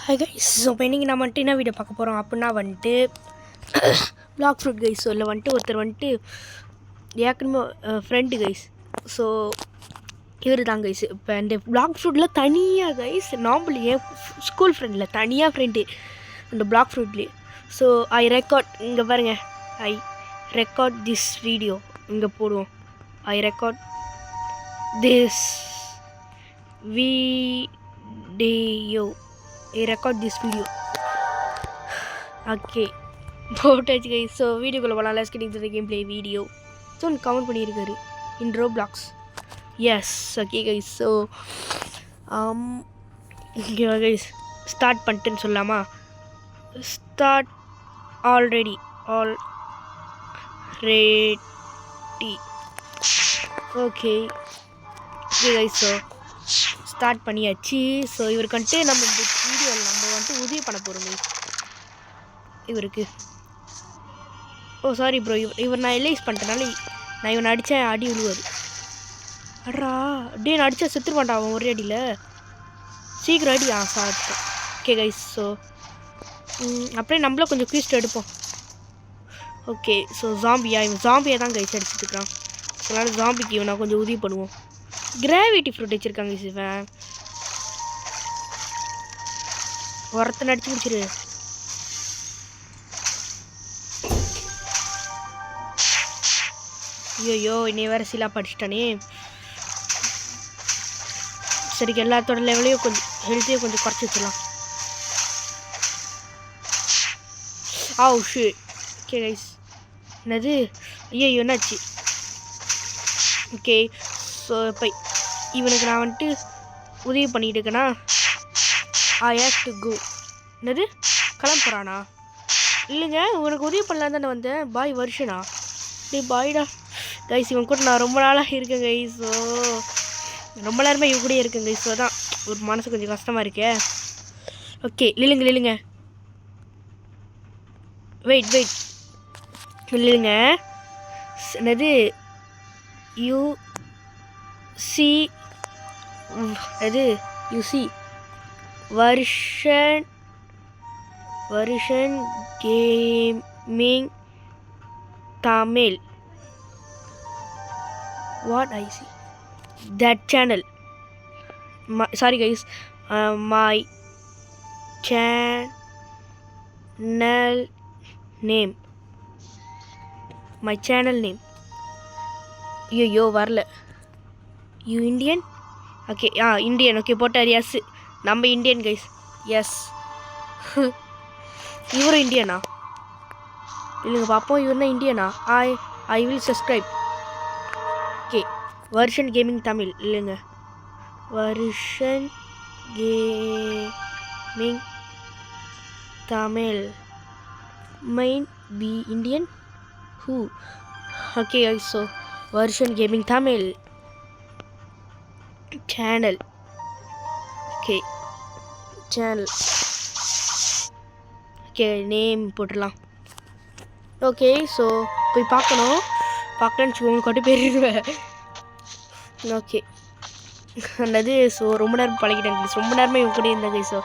Hi guys. So இப்போ இன்றைக்கி நம்ம வந்துட்டு என்ன வீடியோ பார்க்க போகிறோம் அப்படின்னா வந்துட்டு பிளாக் ஃப்ரூட் கைஸ். இல்லை வந்துட்டு ஒருத்தர் வந்துட்டு ஏற்கனவே ஃப்ரெண்டு கைஸ். ஸோ இவர் தான் கைஸ். இப்போ இந்த பிளாக் ஃப்ரூட்டில் தனியாக கைஸ் நார்மல் ஏன் ஸ்கூல் ஃப்ரெண்டில் தனியாக ஃப்ரெண்டு இந்த பிளாக் ஃப்ரூட்லேயே. ஸோ ஐ ரெக்கார்ட் இங்கே பாருங்கள், ஐ ரெக்கார்ட் திஸ் வீடியோ இங்கே போடுவோம். I record this video. I record this video. Okay. போட்டாச்சு கைஸ். ஸோ வீடியோக்குள்ளே போகலாம். Let's get into the game play video. So comment பண்ணியிருக்காரு in Roblox. Yes okay guys. So okay guys start பண்ணிட்டுன்னு சொல்லலாமா? Start already okay guys. So start பண்ணியாச்சு. So இவருக்கு வந்துட்டு நம்ம இந்த வீடியோவில் நம்ம வந்துட்டு உதவி பண்ண போகிறோம் இவருக்கு. ஓ சாரி ப்ரோ, இவர் நான் எலைஸ் பண்ணிட்டனால நான் இவனை அடித்தேன், அடி விழுவார். அட்ரா டே, நான் அடித்தா செத்துரு மாட்டான் அவன் ஒரே அடியில். சீக்கிரம் அடி. Sir okay guys. ஸோ அப்படியே நம்மளும் கொஞ்சம் குயிஸ்ட் எடுப்போம். ஓகே. ஸோ இவன் ஜாம்பியை தான் கைஸ் அடிச்சுட்டுருக்கான். அதனால் ஜாம்பிக்கு இவனை கொஞ்சம் உதவி பண்ணுவோம். கிராவிட்டி ஃப்ரூட் வச்சுருக்காங்க இவன். ஒருத்தனை அடிச்சு முடிச்சிரு. ஐயோ இன்னை வேறு சீலா படிச்சிட்டானே. சரி, எல்லாத்தோட லெவலையும் கொஞ்சம் ஹெல்த்தையும் கொஞ்சம் குறைச்சி வச்சிடலாம். ஷூ. Okay guys. என்னது? ஐயோ என்னாச்சு? ஓகே. ஸோ இப்போ இவனுக்கு நான் வந்துட்டு உதவி பண்ணிகிட்டு இருக்கேன்னா ஐ ஹேவ் டு கோ. என்னது கிளம்புறானா? இல்லைங்க, உனக்கு உதவி பண்ணலாம் தானே வந்தேன். பாய் வருஷனா? டே பாய்டா கைஸ். இவன் கூட நான் ரொம்ப நாளாக இருக்கேன் கைஸ். ஸோ ரொம்ப நேரமாக இவன் கூட இருக்கேன் கைஸ். ஸோ தான் ஒரு மனசு கொஞ்சம் கஷ்டமாக இருக்கே. ஓகே இல்லைங்க வெயிட் இல்லைங்க. என்னது UC Varushan gaming Tamil. What I see that channel. Sorry guys, my channel name. ஐயோ வரல. You Indian? Okay Indian. Okay போட்டார். எஸ், நம்ம இண்டியன் கைஸ். எஸ். இவரும் இண்டியனா? இல்லைங்க பார்ப்போம். இவர்னா இண்டியனா? I will subscribe. Okay Varushan gaming Tamil. இல்லைங்க, Varushan gaming Tamil. Mine be Indian who. Okay guys. So Varushan gaming Tamil channel. Okay channel. Okay name போட்டுடலாம். ஓகே. ஸோ போய் பார்க்கலன்னு வச்சுக்கோங்க, கொண்டு போயிருவேன். ஓகே என்னது? ஸோ ரொம்ப நேரம் பழகிட்டேன் கைஸ். ரொம்ப நேரமாக இவங்க கூட இருந்தேன் கைஸ். ஸோ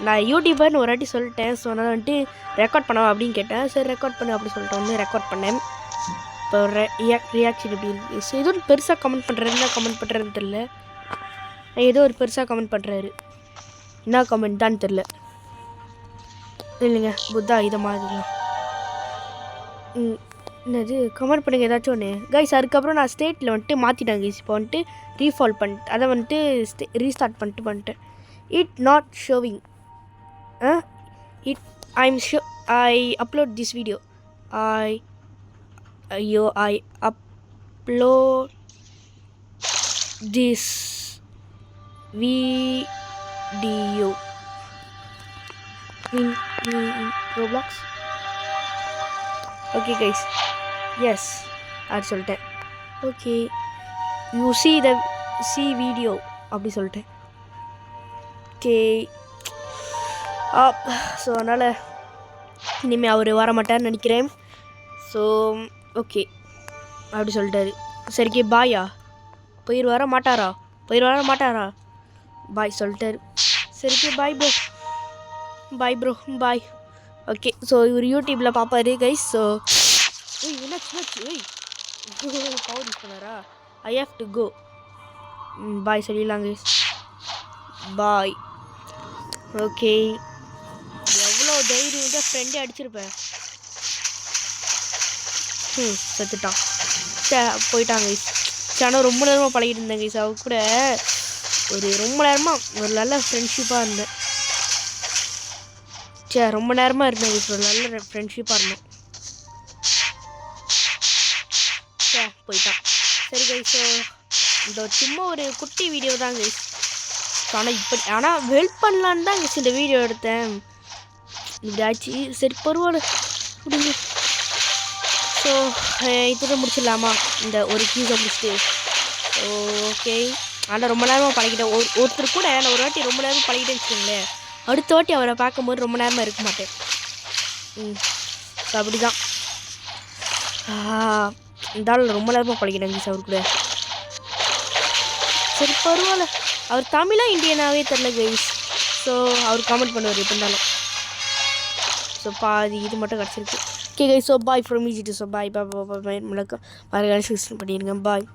நான் யூடியூபர்னு ஒரு வாட்டி சொல்லிட்டேன். ஸோ அதனால் வந்துட்டு ரெக்கார்ட் பண்ணவா அப்படின்னு கேட்டேன். சரி ரெக்கார்ட் பண்ணு அப்படின்னு சொல்லிட்டு வந்து ரெக்கார்ட் பண்ணேன். இப்போ ரியாக்ஷன் எப்படி இருக்குது? ஸோ எதுவும் பெருசாக கமெண்ட் பண்ணுறதுன்னு தெரில. ஏதோ ஒரு பெருசாக கமெண்ட் பண்ணுறாரு. என்ன கமெண்ட் தான் தெரில. இல்லைங்க புத்தா இதை மாதிரிலாம் என்னது கமெண்ட் பண்ணுங்கள் ஏதாச்சும் ஒன்று கைஸ். அதுக்கப்புறம் நான் ஸ்டேட்டில் வந்துட்டு மாற்றிட்டேன் கைஸ். இப்போ வந்துட்டு ரீஃபால்ட் பண்ணிட்டு அதை வந்துட்டு ரீஸ்டார்ட் பண்ணிட்டேன். It not showing. I upload this video. I upload this video in Roblox. Okay guys. Yes, அது சொல்லிட்டேன். ஓகே யூ see video அப்படி சொல்லிட்டேன். ஓகே ஸோ அதனால் இனிமேல் அவர் வர மாட்டார்னு நினைக்கிறேன். ஸோ ஓகே அப்படி சொல்லிட்டாரு. சரிக்கே பாயா போயிரு வர மாட்டாரா பாய் சொல்லிட்டாரு. சரிக்கே bye bro. Bye bro bye. Okay so இவர் யூடியூப்பில் பார்ப்பாரு கைஸ். ஸோ என்னாச்சு பவர் யூஸ் பண்ணாரா? I have to go. பாய் சொல்லிடலாம் கைஸ். பாய். ஓகே எவ்வளோ தைரியம் தான் ஃப்ரெண்டே அடிச்சிருப்பேன். செத்துட்டான். போயிட்டாங்க கைஸ். ஆனால் ரொம்ப நேரமாக பழகிட்டு இருந்தேன் கைஸ். அவ கூட ரொம்ப நேரமாக ஒரு நல்ல ஃப்ரெண்ட்ஷிப்பாக இருந்தேன். ரொம்ப நேரமாக இருந்தேன் கைஸ். ஒரு நல்ல ஃப்ரெண்ட்ஷிப்பாக இருந்தேன். போயிட்டான். சரி கைஸ். இந்த சும்மா ஒரு குட்டி வீடியோ தான் கைஸ். ஆனால் ஹெல்ப் பண்ணலான்னு தான் கைஸ் இந்த வீடியோ எடுத்தேன். இப்படியாச்சு சரி பரவாயில்ல முடிஞ்சு. ஸோ இதோட முடிச்சிடலாமா இந்த ஒரு கீஸை முடிச்சுட்டு? ஓகே ஆனால் ரொம்ப நேரமாக பழகிட்டேன். ஒருத்தர் கூட நான் ஒரு வாட்டி ரொம்ப நேரமாக பழகிட்டேன்னு வச்சுக்கோங்களேன், அடுத்த வாட்டி அவரை பார்க்கும்போது ரொம்ப நேரமாக இருக்க மாட்டேன். ஸோ அப்படி தான் இந்த ஆள் ரொம்ப நேரமாக பழகிட்டேன் கைஸ் அவர் கூட. சரி பரவாயில்ல. அவர் தமிழா இந்தியனாகவே தெரில கைஸ். ஸோ அவர் கமெண்ட் பண்ணுவார் எப்படி இருந்தாலும். ஸோ பாதி இது மட்டும் கிடச்சிருக்கு. Okay guys. So bye from ஈஜி டு. So bye bye bye bye. மறக்காம பண்ணிடுங்க. பாய்.